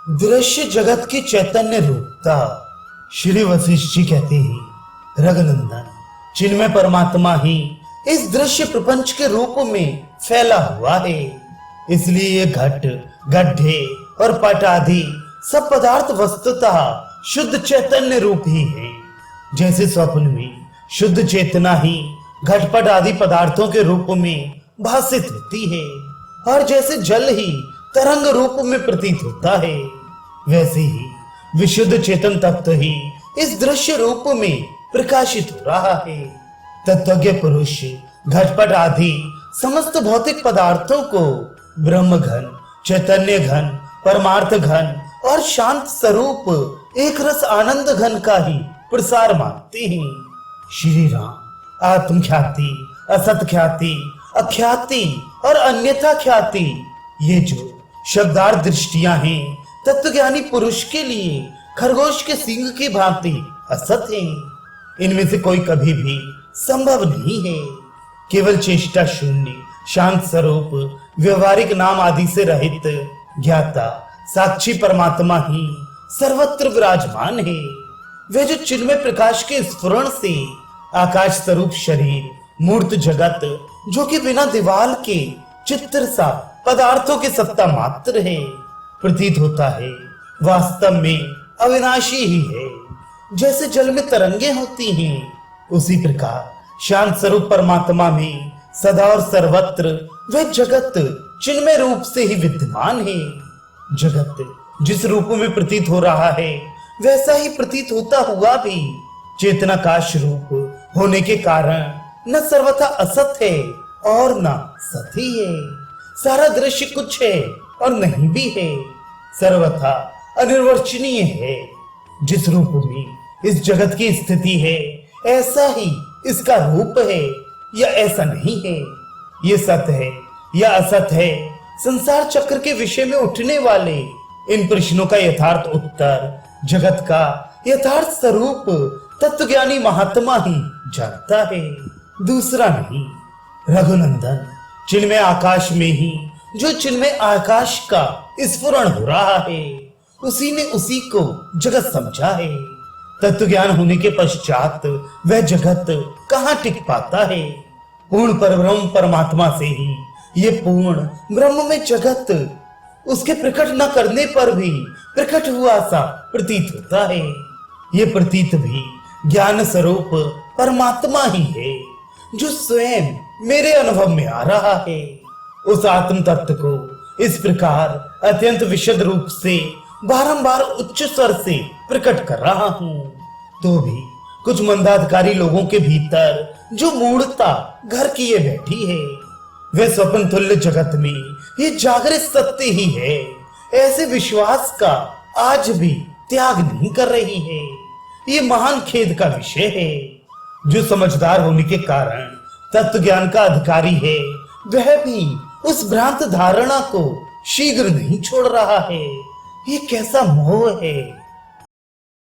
दृश्य जगत की चैतन्य रूपता। श्री वशिष्ठ जी कहते हैं, रघुनंदन, चिन्मय परमात्मा ही इस दृश्य प्रपंच के रूप में फैला हुआ है। इसलिए ये घट, गड्ढे और पट आदि सब पदार्थ वस्तुतः शुद्ध चैतन्य रूप ही है। जैसे स्वप्न में शुद्ध चेतना ही घटपट आदि पदार्थों के रूप में भासित होती है, और जैसे जल ही तरंग रूप में प्रतीत होता है, वैसे ही विशुद्ध चेतन तत्व ही इस दृश्य रूप में प्रकाशित हो रहा है। तत्वज्ञ पुरुष घटपट आदि समस्त भौतिक पदार्थों को ब्रह्म घन, चैतन्य घन, परमार्थ घन और शांत स्वरूप एक रस आनंद घन का ही प्रसार मानते हैं। श्री राम आत्म ख्याति, असत ख्याति, अख्याति और अन्यथा ख्याति, ये जो शब्दार्थ दृष्टियां हैं, तत्वज्ञानी पुरुष के लिए खरगोश के सींग की भांति असत हैं। इनमें से कोई कभी भी संभव नहीं है। केवल चेष्टा शून्य, शांत स्वरूप, व्यवहारिक नाम आदि से रहित ज्ञाता साक्षी परमात्मा ही सर्वत्र विराजमान है। वे जो चिन्मय प्रकाश के स्फुरण से आकाश स्वरूप शरीर, मूर्त जगत, जो कि बिना दीवाल के चित्र सा पदार्थों की सत्ता मात्र है, प्रतीत होता है, वास्तव में अविनाशी ही है। जैसे जल में तरंगे होती हैं, उसी प्रकार शांत स्वरूप परमात्मा में सदा और सर्वत्र वे जगत चिन्मय रूप से ही विद्यमान है। जगत जिस रूप में प्रतीत हो रहा है, वैसा ही प्रतीत होता हुआ भी चेतनाकाश रूप होने के कारण न सर्वथा असत है और न सत ही है। सारा दृश्य कुछ है और नहीं भी है, सर्वथा अनिर्वचनीय है। जिस रूप में इस जगत की स्थिति है, ऐसा ही इसका रूप है या ऐसा नहीं है, ये सत है या असत है, संसार चक्र के विषय में उठने वाले इन प्रश्नों का यथार्थ उत्तर जगत का यथार्थ स्वरूप तत्वज्ञानी महात्मा ही जानता है, दूसरा नहीं। रघुनंदन, चिन्मय आकाश में ही जो चिन्मय आकाश का स्फुरण हो रहा है, उसी ने उसी को जगत समझा है। तत्वज्ञान होने के पश्चात वह जगत कहाँ टिक पाता है। पूर्ण परब्रह्म परमात्मा से ही ये पूर्ण ब्रह्म में जगत उसके प्रकट न करने पर भी प्रकट हुआ सा प्रतीत होता है। ये प्रतीत भी ज्ञान स्वरूप परमात्मा ही है, जो स्वयं मेरे अनुभव में आ रहा है। उस आत्म तत्व को इस प्रकार अत्यंत विशद रूप से बारंबार उच्च स्वर से प्रकट कर रहा हूँ, तो भी कुछ मंदाधिकारी लोगों के भीतर जो मूढ़ता घर किए बैठी है, वे स्वप्न तुल्य जगत में ये जागृत सत्य ही है, ऐसे विश्वास का आज भी त्याग नहीं कर रही है। ये महान खेद का विषय है। जो समझदार होने के कारण तत्व ज्ञान का अधिकारी है, वह भी उस भ्रांत धारणा को शीघ्र नहीं छोड़ रहा है। ये कैसा मोह है।